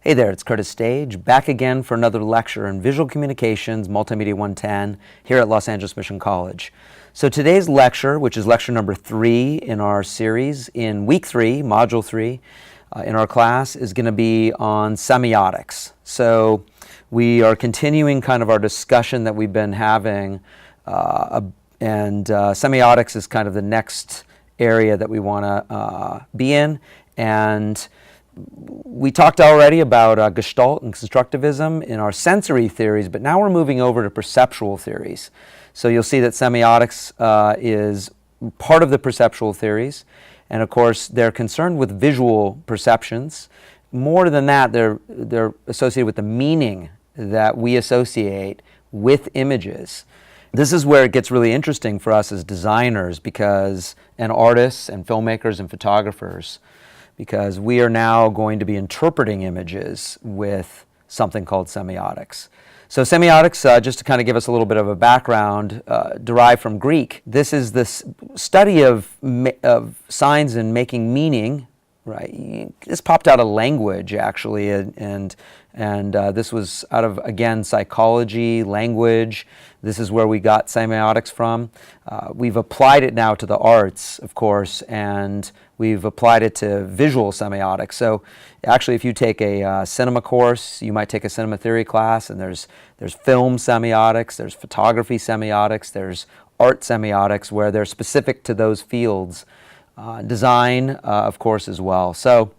Hey there, it's Curtis Stage, back again for another lecture in Visual Communications, Multimedia 110, here at Los Angeles Mission College. So today's lecture, which is lecture number 3 in our series, in week 3, module 3, in our class, is going to be on semiotics. So we are continuing kind of our discussion that we've been having, and semiotics is kind of the next area that we want to be in. And we talked already about Gestalt and constructivism in our sensory theories, but now we're moving over to perceptual theories. So you'll see that semiotics is part of the perceptual theories, and of course they're concerned with visual perceptions. More than that, they're associated with the meaning that we associate with images. This is where it gets really interesting for us as designers and artists and filmmakers and photographers, because we are now going to be interpreting images with something called semiotics. So semiotics, just to kind of give us a little bit of a background, derived from Greek. This is this study of signs and making meaning, right? This popped out of language, actually, and this was out of, again, psychology, language. This is where we got semiotics from. We've applied it now to the arts, of course, and we've applied it to visual semiotics. So actually, if you take a cinema course, you might take a cinema theory class, and there's film semiotics, there's photography semiotics, there's art semiotics, where they're specific to those fields. Design, of course, as well. So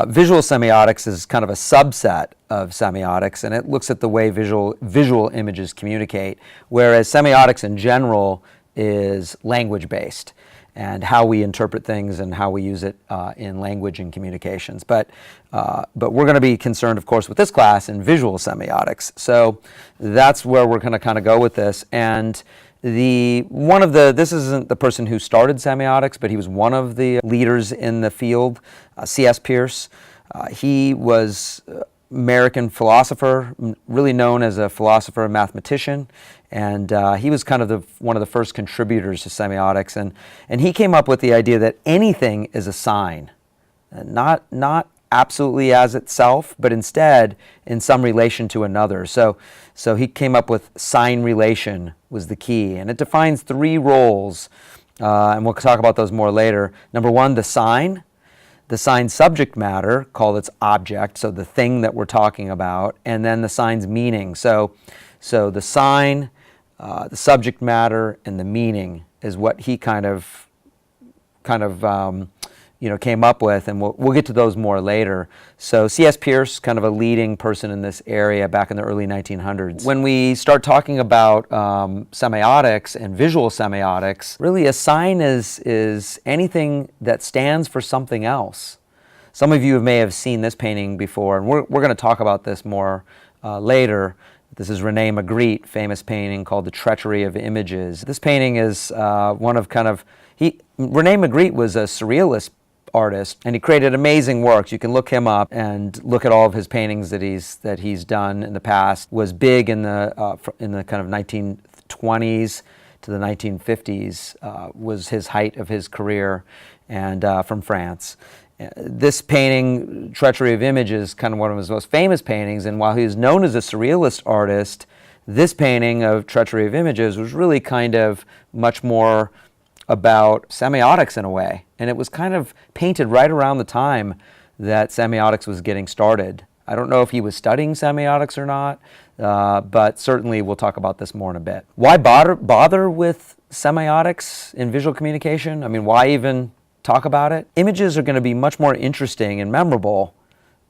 visual semiotics is kind of a subset of semiotics, and it looks at the way visual images communicate, whereas semiotics in general is language-based, and how we interpret things and how we use it in language and communications. But we're going to be concerned, of course, with this class in visual semiotics. So that's where we're going to kind of go with this. And this isn't the person who started semiotics, but he was one of the leaders in the field, C.S. Peirce. He was American philosopher, really known as a philosopher and mathematician, and he was kind of one of the first contributors to semiotics, and he came up with the idea that anything is a sign, not absolutely as itself, but instead in some relation to another. So he came up with sign relation was the key, and it defines 3 roles, and we'll talk about those more later. Number 1, the sign subject matter, called its object, so the thing that we're talking about, and then the sign's meaning. So the sign, the subject matter, and the meaning is what he kind of came up with, and we'll get to those more later. So C.S. Peirce, kind of a leading person in this area back in the early 1900s. When we start talking about semiotics and visual semiotics, really a sign is anything that stands for something else. Some of you may have seen this painting before, and we're going to talk about this more later. This is René Magritte, famous painting called The Treachery of Images. This painting is René Magritte was a surrealist artist, and he created amazing works. You can look him up and look at all of his paintings that he's done in the past. Was big in the kind of 1920s to the 1950s, was his height of his career, and from France. This painting, Treachery of Images, is kind of one of his most famous paintings, and while he was known as a surrealist artist, this painting of Treachery of Images was really kind of much more about semiotics in a way, and it was kind of painted right around the time that semiotics was getting started. I don't know if he was studying semiotics or not, but certainly we'll talk about this more in a bit. Why bother with semiotics in visual communication? I mean, why even talk about it? Images are going to be much more interesting and memorable,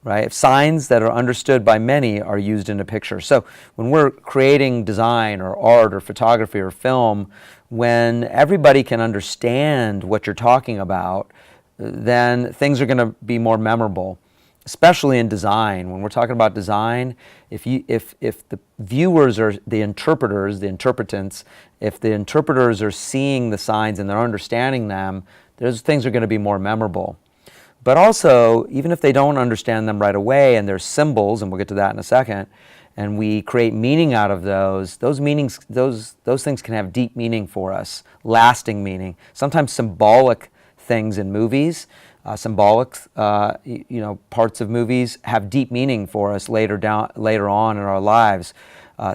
right, if signs that are understood by many are used in a picture. So when we're creating design or art or photography or film, when everybody can understand what you're talking about, then things are going to be more memorable, especially in design. When we're talking about design, if the viewers are the interpreters, the interpretants, if the interpreters are seeing the signs and they're understanding them, those things are going to be more memorable. But also, even if they don't understand them right away, and there's symbols, and we'll get to that in a second, and we create meaning out of those meanings, those things can have deep meaning for us, lasting meaning. Sometimes symbolic things in movies symbolic, parts of movies have deep meaning for us later on in our lives.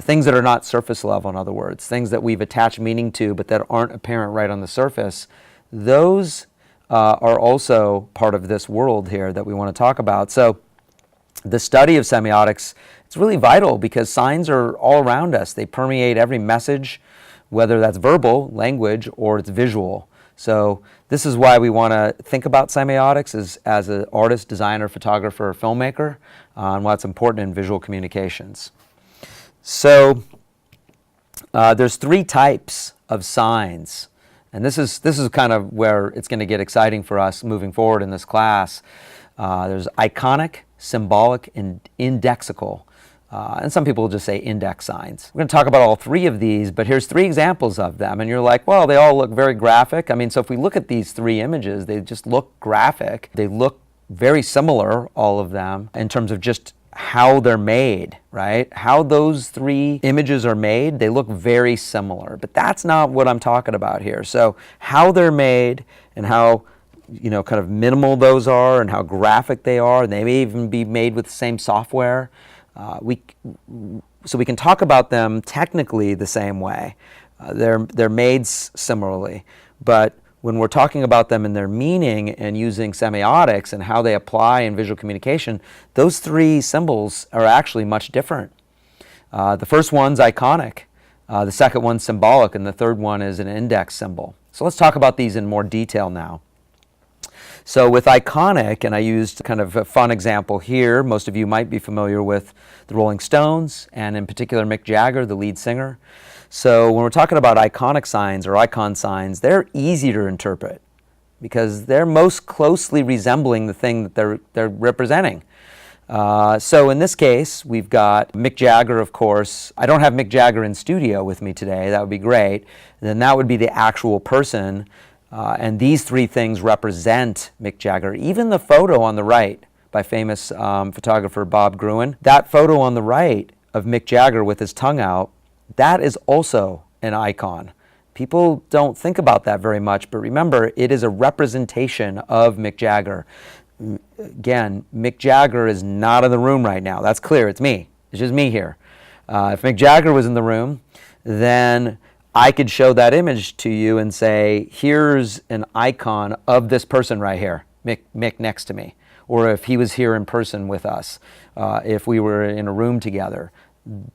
Things that are not surface level, in other words, things that we've attached meaning to but that aren't apparent right on the surface, those are also part of this world here that we want to talk about. So the study of semiotics, it's really vital because signs are all around us. They permeate every message, whether that's verbal, language, or it's visual. So this is why we want to think about semiotics as an artist, designer, photographer, filmmaker, and why it's important in visual communications. So there's 3 types of signs, and this is kind of where it's going to get exciting for us moving forward in this class. There's iconic, symbolic, and indexical. And some people just say index signs. We're going to talk about all 3 of these, but here's 3 examples of them. And you're like, well, they all look very graphic. I mean, so if we look at these 3 images, they just look graphic. They look very similar, all of them, in terms of just how they're made, right? How those 3 images are made, they look very similar. But that's not what I'm talking about here. So how they're made and how kind of minimal those are and how graphic they are, and they may even be made with the same software. So we can talk about them technically the same way. They're made similarly, but when we're talking about them in their meaning and using semiotics and how they apply in visual communication, those 3 symbols are actually much different. The first one's iconic, the second one's symbolic, and the third one is an index symbol. So let's talk about these in more detail now. So with iconic, and I used kind of a fun example here, most of you might be familiar with the Rolling Stones, and in particular Mick Jagger, the lead singer. So when we're talking about iconic signs or icon signs, they're easy to interpret because they're most closely resembling the thing that they're representing. So in this case, we've got Mick Jagger, of course. I don't have Mick Jagger in studio with me today. That would be great. Then that would be the actual person. And these 3 things represent Mick Jagger. Even the photo on the right by famous photographer Bob Gruen, that photo on the right of Mick Jagger with his tongue out, that is also an icon. People don't think about that very much, but remember, it is a representation of Mick Jagger. Again, Mick Jagger is not in the room right now. That's clear. It's me. It's just me here. If Mick Jagger was in the room, then I could show that image to you and say, here's an icon of this person right here, Mick next to me. Or if he was here in person with us, if we were in a room together.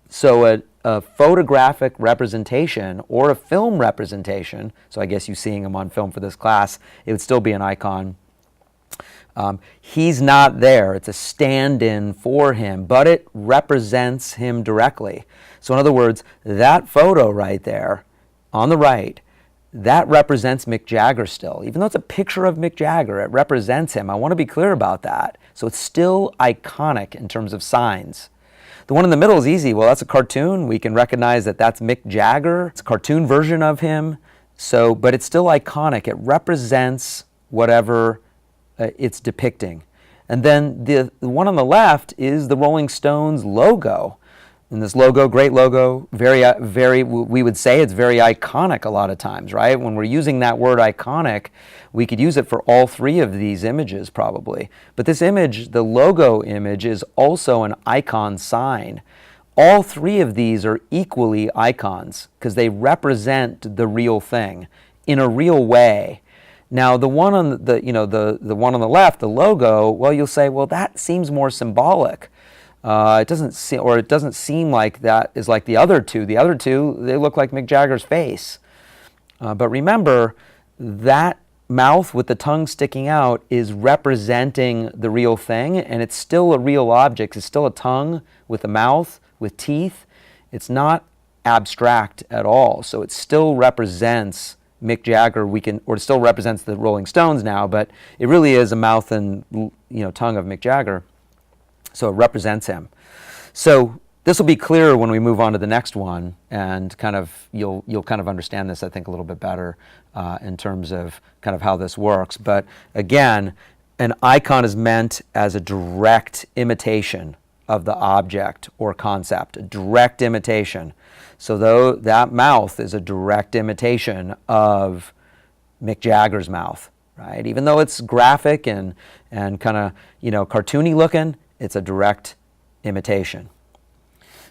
So a photographic representation or a film representation, so I guess you seeing him on film for this class, it would still be an icon. He's not there. It's a stand-in for him, but it represents him directly. So in other words, that photo right there on the right, that represents Mick Jagger still. Even though it's a picture of Mick Jagger, it represents him. I want to be clear about that. So it's still iconic in terms of signs. The one in the middle is easy. Well, that's a cartoon. We can recognize that that's Mick Jagger. It's a cartoon version of him. So, but it's still iconic. It represents whatever it's depicting. And then the one on the left is the Rolling Stones logo. And this logo, great logo, very, we would say it's very iconic a lot of times, right? When we're using that word iconic, we could use it for all 3 of these images probably. But this image, the logo image, is also an icon sign. All 3 of these are equally icons because they represent the real thing in a real way. Now, the one on the one on the left, the logo, well, you'll say, well, that seems more symbolic. It doesn't seem like that is like the other 2. The other 2, they look like Mick Jagger's face. But remember, that mouth with the tongue sticking out is representing the real thing, and it's still a real object. It's still a tongue with a mouth, with teeth. It's not abstract at all. So it still represents Mick Jagger. Or it still represents the Rolling Stones now, but it really is a mouth and tongue of Mick Jagger. So it represents him. So this will be clearer when we move on to the next one, and kind of you'll kind of understand this, I think, a little bit better in terms of kind of how this works. But again, an icon is meant as a direct imitation of the object or concept, a direct imitation. So though that mouth is a direct imitation of Mick Jagger's mouth, right? Even though it's graphic and kind of, cartoony looking, it's a direct imitation.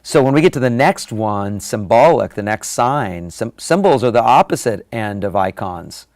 So when we get to the next one, symbolic, the next sign, symbols are the opposite end of icons.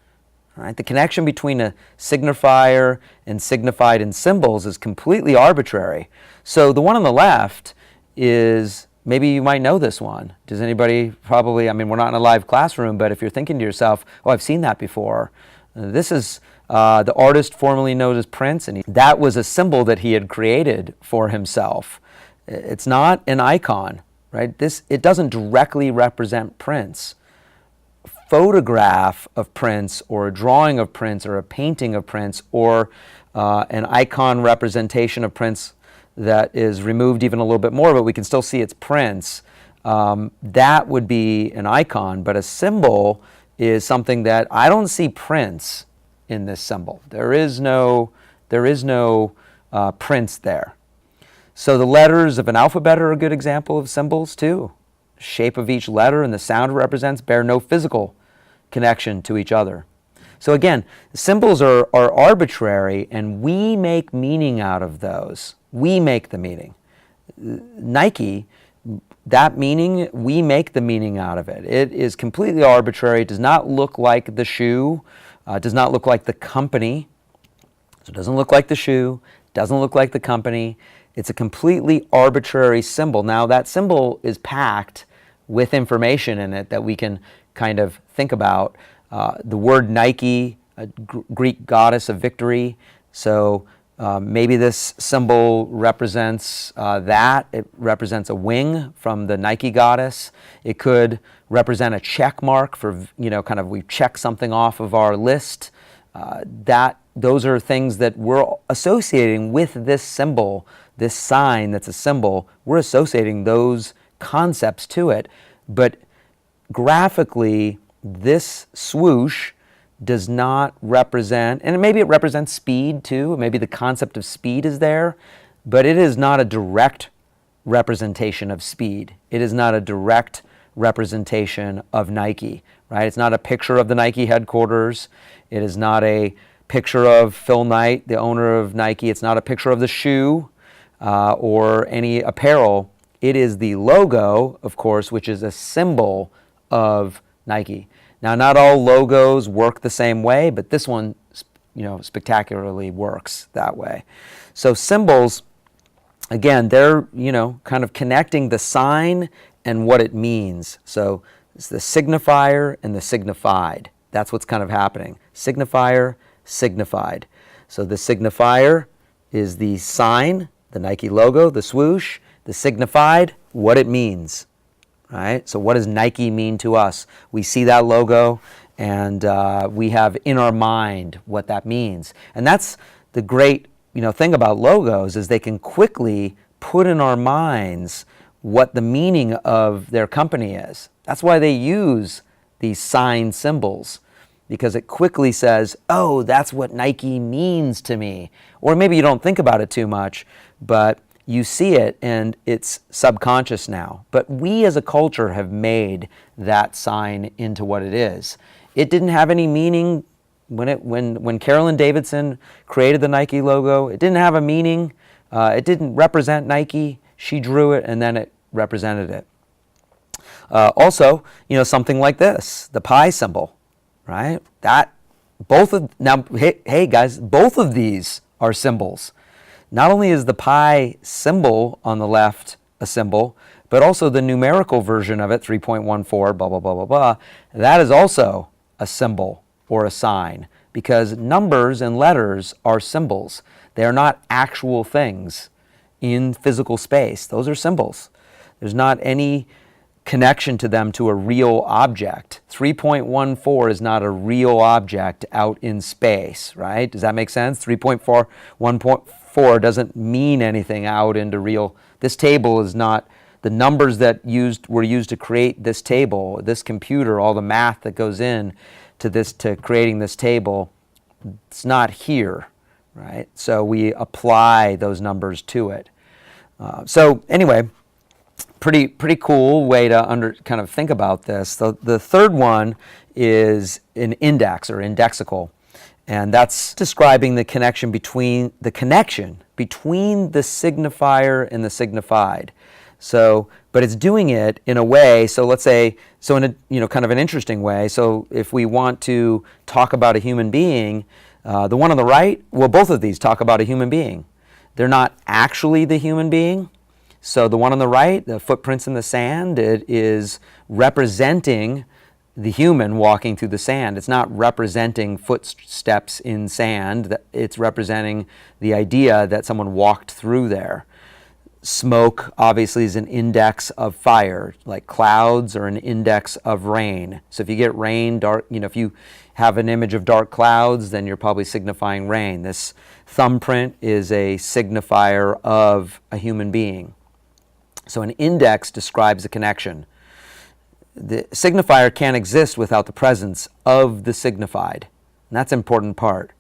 Right? The connection between a signifier and signified in symbols is completely arbitrary. So the one on the left is, maybe you might know this one. Does anybody probably, I mean, we're not in a live classroom, but if you're thinking to yourself, oh, I've seen that before. This is the artist formerly known as Prince, and that was a symbol that he had created for himself. It's not an icon, right? It doesn't directly represent Prince. A photograph of Prince, or a drawing of Prince, or a painting of Prince, or an icon representation of Prince that is removed even a little bit more, but we can still see it's Prince. That would be an icon, but a symbol is something that I don't see Prince in this symbol. There is no Prince there. So the letters of an alphabet are a good example of symbols too. The shape of each letter and the sound it represents bear no physical connection to each other. So again, symbols are arbitrary, and we make meaning out of those. We make the meaning. Nike, that meaning, we make the meaning out of it. It is completely arbitrary. It does not look like the shoe. It does not look like the company. So it doesn't look like the shoe. Doesn't look like the company. It's a completely arbitrary symbol. Now, that symbol is packed with information in it that we can kind of think about. The word Nike, a Greek goddess of victory. So maybe this symbol represents that. It represents a wing from the Nike goddess. It could represent a check mark for, kind of we check something off of our list. Those are things that we're associating with this symbol, this sign that's a symbol. We're associating those concepts to it. But graphically, this swoosh does not represent, and maybe it represents speed too, maybe the concept of speed is there, but it is not a direct representation of speed. It is not a direct representation of Nike, right? It's not a picture of the Nike headquarters. It is not a picture of Phil Knight, the owner of Nike. It's not a picture of the shoe or any apparel. It is the logo, of course, which is a symbol of Nike. Now, not all logos work the same way, but this one, spectacularly works that way. So symbols, again, they're, kind of connecting the sign and what it means. So it's the signifier and the signified. That's what's kind of happening. Signifier, signified. So the signifier is the sign, the Nike logo, the swoosh. The signified, what it means. Right? So what does Nike mean to us? We see that logo, and we have in our mind what that means. And that's the great thing about logos, is they can quickly put in our minds what the meaning of their company is. That's why they use these sign symbols, because it quickly says, oh, that's what Nike means to me. Or maybe you don't think about it too much, but you see it and it's subconscious now. But we as a culture have made that sign into what it is. It didn't have any meaning when Carolyn Davidson created the Nike logo. It didn't have a meaning. It didn't represent Nike. She drew it and then it represented it. Also, something like this, the pi symbol, right? Hey guys, both of these are symbols. Not only is the pi symbol on the left a symbol, but also the numerical version of it, 3.14, blah, blah, blah, blah, blah, that is also a symbol or a sign, because numbers and letters are symbols. They are not actual things in physical space. Those are symbols. There's not any connection to them to a real object. 3.14 is not a real object out in space, right? Does that make sense? 3.4, 1.4 doesn't mean anything out into real. This table is not, the numbers that were used to create this table, this computer, all the math that goes in to creating this table, it's not here, right? So we apply those numbers to it. So anyway, pretty cool way to kind of think about this. The third one is an index or indexical. And that's describing the connection between the signifier and the signified. So, but it's doing it in a way, so let's say, so in a, kind of an interesting way. So if we want to talk about a human being, the one on the right, well, both of these talk about a human being. They're not actually the human being. So the one on the right, the footprints in the sand, it is representing the human walking through the sand. It's not representing footsteps in sand. It's representing the idea that someone walked through there. Smoke obviously is an index of fire, like clouds are an index of rain. So if you get rain, dark, if you have an image of dark clouds, then you're probably signifying rain. This thumbprint is a signifier of a human being. So an index describes a connection. The signifier can't exist without the presence of the signified. And that's an important part.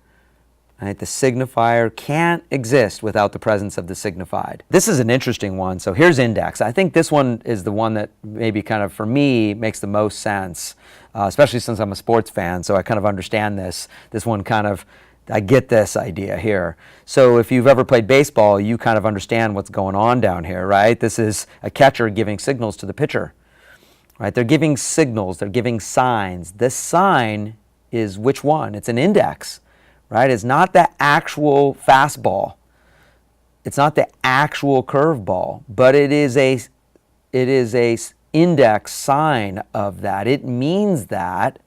Right? The signifier can't exist without the presence of the signified. This is an interesting one. So here's index. I think this one is the one that maybe kind of, for me, makes the most sense, especially since I'm a sports fan, so I kind of understand this. This one kind of, I get this idea here. So if you've ever played baseball, you kind of understand what's going on down here, right? This is a catcher giving signals to the pitcher. Right? They're giving signals, they're giving signs. This sign is which one? It's an index, right? It's not the actual fastball. It's not the actual curveball, but it is a index sign of that. It means that,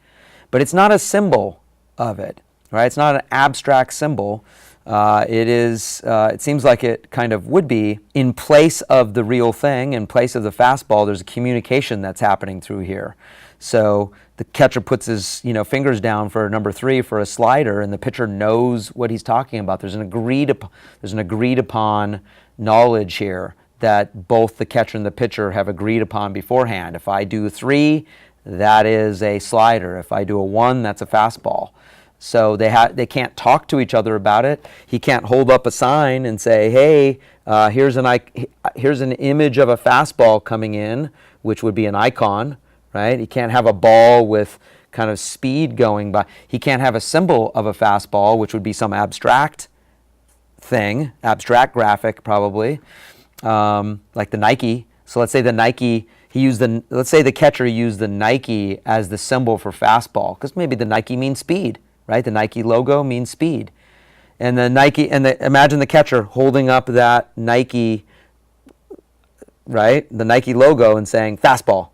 but it's not a symbol of it, right? It's not an abstract symbol. It seems like it kind of would be in place of the real thing, in place of the fastball. There's a communication that's happening through here. So the catcher puts his fingers down for number 3 for a slider, and the pitcher knows what he's talking about. There's an agreed upon knowledge here that both the catcher and the pitcher have agreed upon beforehand. If I do a 3, that is a slider. If I do a 1, that's a fastball. So they can't talk to each other about it. He can't hold up a sign and say, hey, here's an image of a fastball coming in, which would be an icon, right? He can't have a ball with kind of speed going by. He can't have a symbol of a fastball, which would be some abstract thing, abstract graphic probably, like the Nike. So let's say the Nike, let's say the catcher used the Nike as the symbol for fastball, because maybe the Nike means speed. Right, the Nike logo means speed, and the Nike, imagine the catcher holding up that Nike, right, the Nike logo and saying fastball,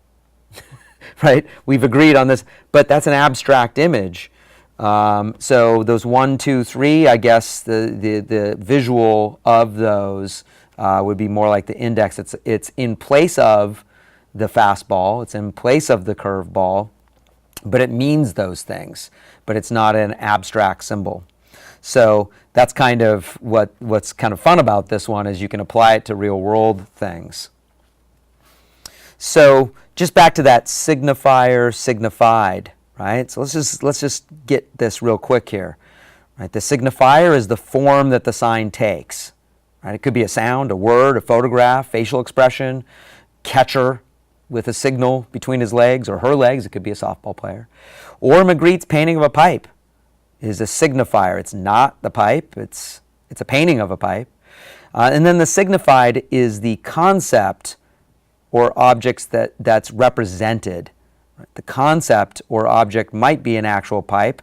right? We've agreed on this, but that's an abstract image. So those 1, 2, 3, I guess the visual of those would be more like the index. It's in place of the fastball. It's in place of the curveball. But it means those things, but it's not an abstract symbol. So that's kind of what's kind of fun about this one, is you can apply it to real world things. So just back to that signifier, signified, right? So let's just get this real quick here. Right? The signifier is the form that the sign takes. Right? It could be a sound, a word, a photograph, facial expression, catcher with a signal between his legs or her legs. It could be a softball player. Or Magritte's painting of a pipe is a signifier. It's not the pipe. It's a painting of a pipe. And then the signified is the concept or objects that's represented. The concept or object might be an actual pipe,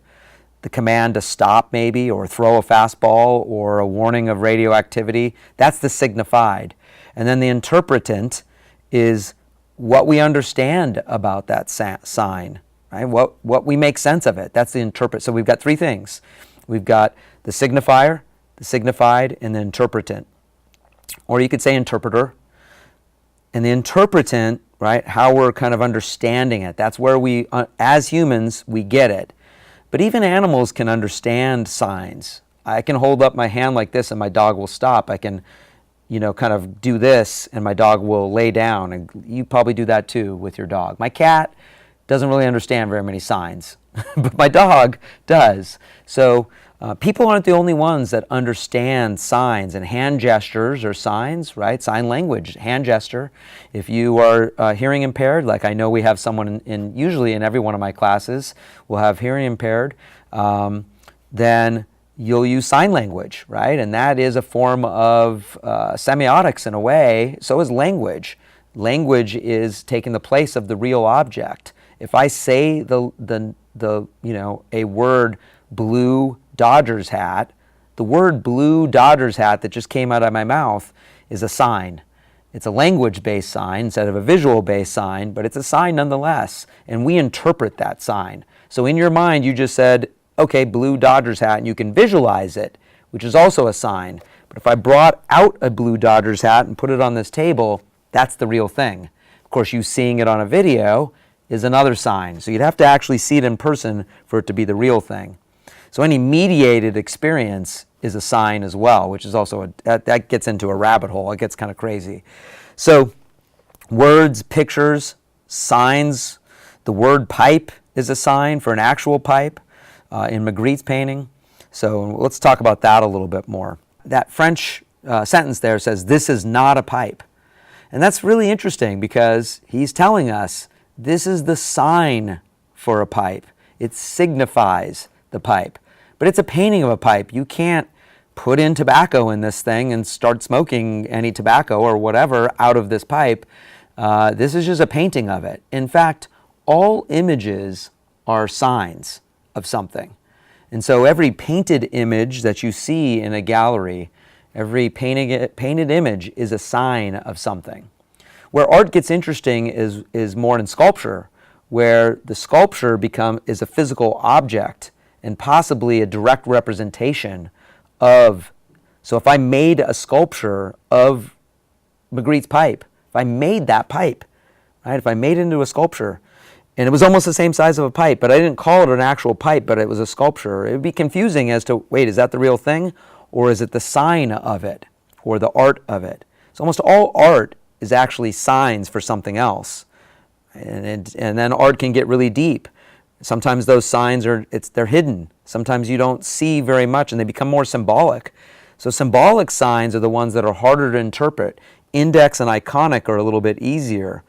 the command to stop maybe, or throw a fastball, or a warning of radioactivity. That's the signified. And then the interpretant is what we understand about that sign, right? What we make sense of it. That's the interpret. So we've got 3 things. We've got the signifier, the signified, and the interpretant. Or you could say interpreter. And the interpretant, right, how we're kind of understanding it. That's where we, as humans, we get it. But even animals can understand signs. I can hold up my hand like this and my dog will stop. I can kind of do this and my dog will lay down, and you probably do that too with your dog. My cat doesn't really understand very many signs, but my dog does. So people aren't the only ones that understand signs, and hand gestures are signs, right? Sign language, hand gesture. If you are hearing impaired, like I know we have someone usually in every one of my classes will have hearing impaired, then you'll use sign language, right? And that is a form of semiotics in a way. So is language. Language is taking the place of the real object. If I say a word, blue Dodgers hat, the word blue Dodgers hat that just came out of my mouth is a sign. It's a language-based sign instead of a visual-based sign, but it's a sign nonetheless, and we interpret that sign. So in your mind, you just said, okay, blue Dodgers hat, and you can visualize it, which is also a sign. But if I brought out a blue Dodgers hat and put it on this table, that's the real thing. Of course, you seeing it on a video is another sign. So you'd have to actually see it in person for it to be the real thing. So any mediated experience is a sign as well, which is also, that gets into a rabbit hole. It gets kind of crazy. So words, pictures, signs. The word pipe is a sign for an actual pipe in Magritte's painting. So let's talk about that a little bit more. That French sentence there says, "This is not a pipe." And that's really interesting because he's telling us this is the sign for a pipe. It signifies the pipe. But it's a painting of a pipe. You can't put in tobacco in this thing and start smoking any tobacco or whatever out of this pipe. This is just a painting of it. In fact, all images are signs of something. And so every painted image that you see in a gallery, every painted image is a sign of something. Where art gets interesting is more in sculpture, where the sculpture is a physical object and possibly a direct representation of. So if I made a sculpture of Magritte's pipe, if I made that pipe, right? If I made it into a sculpture, and it was almost the same size of a pipe, but I didn't call it an actual pipe, but it was a sculpture, it would be confusing as to, wait, is that the real thing? Or is it the sign of it, or the art of it? So almost all art is actually signs for something else. And then art can get really deep. Sometimes those signs they're hidden. Sometimes you don't see very much and they become more symbolic. So symbolic signs are the ones that are harder to interpret. Index and iconic are a little bit easier.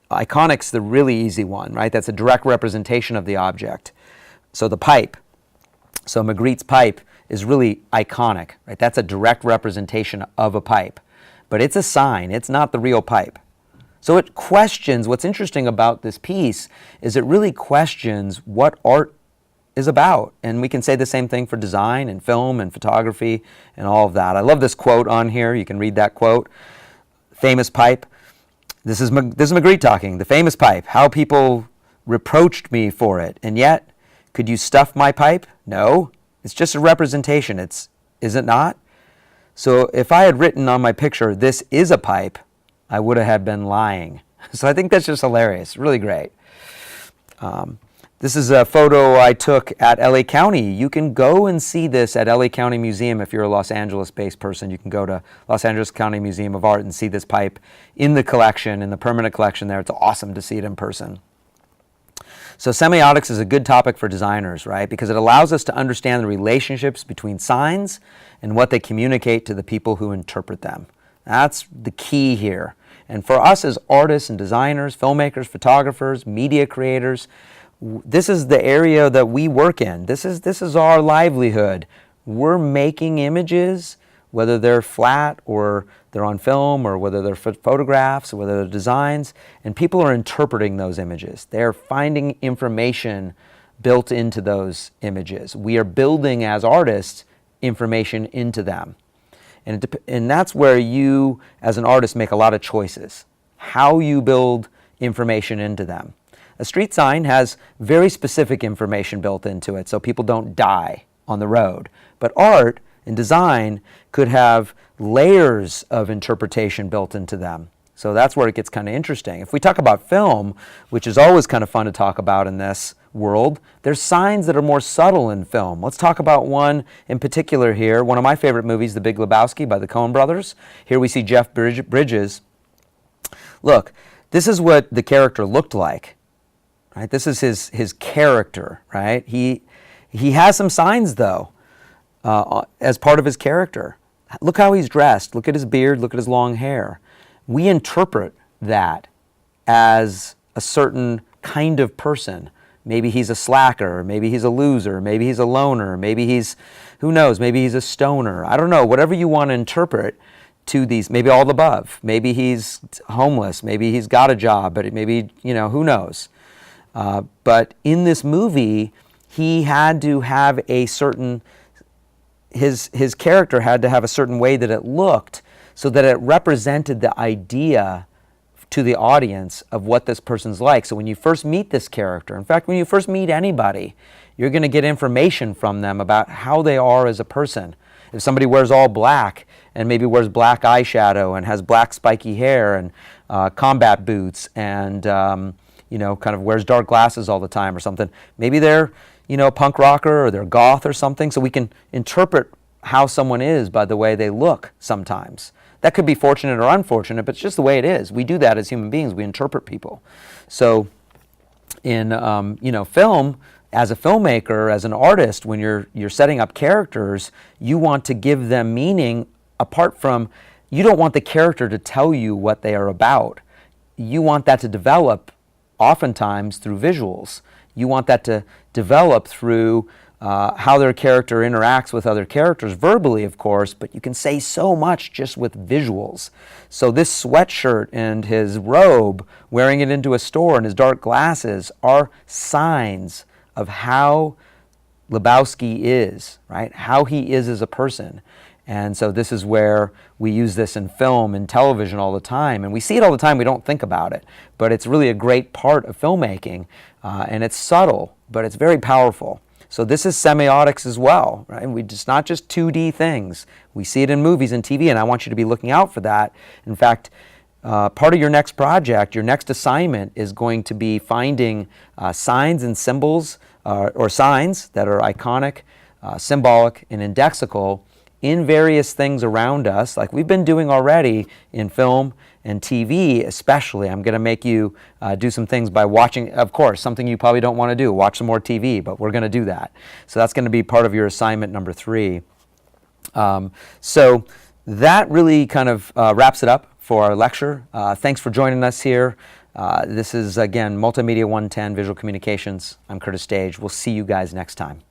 Iconic's the really easy one, right? That's a direct representation of the object. So the pipe. So Magritte's pipe is really iconic, right? That's a direct representation of a pipe. But it's a sign. It's not the real pipe. So it questions, what's interesting about this piece is it really questions what art is about. And we can say the same thing for design and film and photography and all of that. I love this quote on here. You can read that quote. Famous pipe. This is Magritte talking. The famous pipe. How people reproached me for it. And yet, could you stuff my pipe? No. It's just a representation. Is it not? So if I had written on my picture, "This is a pipe," I would have been lying. So I think that's just hilarious, really great. This is a photo I took at LA County. You can go and see this at LA County Museum if you're a Los Angeles-based person. You can go to Los Angeles County Museum of Art and see this pipe in the collection, in the permanent collection there. It's awesome to see it in person. So semiotics is a good topic for designers, right? Because it allows us to understand the relationships between signs and what they communicate to the people who interpret them. That's the key here. And for us as artists and designers, filmmakers, photographers, media creators, this is the area that we work in. This is our livelihood. We're making images, whether they're flat or they're on film or whether they're photographs or whether they're designs, and people are interpreting those images. They're finding information built into those images. We are building, as artists, information into them. And that's where you, as an artist, make a lot of choices. How you build information into them. A street sign has very specific information built into it, so people don't die on the road. But art and design could have layers of interpretation built into them. So that's where it gets kind of interesting. If we talk about film, which is always kind of fun to talk about in this world, there's signs that are more subtle in film. Let's talk about one in particular here. One of my favorite movies, The Big Lebowski by the Coen brothers. Here we see Jeff Bridges. Look, this is what the character looked like. Right? This is his character, right? He has some signs, though, as part of his character. Look how he's dressed. Look at his beard. Look at his long hair. We interpret that as a certain kind of person, maybe he's a slacker, maybe he's a loser, maybe he's a loner, maybe he's, who knows, maybe he's a stoner. I don't know, whatever you want to interpret to these, maybe all the above. Maybe he's homeless, maybe he's got a job, but maybe, you know, who knows. But in this movie, he had to have a certain, his character had to have a certain way that it looked so that it represented the idea to the audience of what this person's like. So when you first meet this character, in fact, when you first meet anybody, you're going to get information from them about how they are as a person. If somebody wears all black and maybe wears black eyeshadow and has black spiky hair and combat boots and you know, kind of wears dark glasses all the time or something, maybe they're, you know, a punk rocker or they're goth or something. So we can interpret how someone is by the way they look sometimes. That could be fortunate or unfortunate, but it's just the way it is. We do that as human beings. We interpret people. So in you know, film, as a filmmaker, as an artist, when you're setting up characters, you want to give them meaning apart from, you don't want the character to tell you what they are about. You want that to develop oftentimes through visuals. You want that to develop through how their character interacts with other characters, verbally of course, but you can say so much just with visuals. So this sweatshirt and his robe, wearing it into a store, and his dark glasses are signs of how Lebowski is, right? How he is as a person. And so this is where we use this in film and television all the time. And we see it all the time, we don't think about it. But it's really a great part of filmmaking. And it's subtle, but it's very powerful. So this is semiotics as well, right? It's not just 2D things. We see it in movies and TV, and I want you to be looking out for that. In fact, part of your next project, your next assignment is going to be finding signs and symbols or signs that are iconic, symbolic, and indexical in various things around us, like we've been doing already in film and TV especially. I'm going to make you do some things by watching, of course, something you probably don't want to do, watch some more TV, but we're going to do that. So that's going to be part of your assignment number 3. So that really kind of wraps it up for our lecture. Thanks for joining us here. This is, again, Multimedia 110 Visual Communications. I'm Curtis Stage. We'll see you guys next time.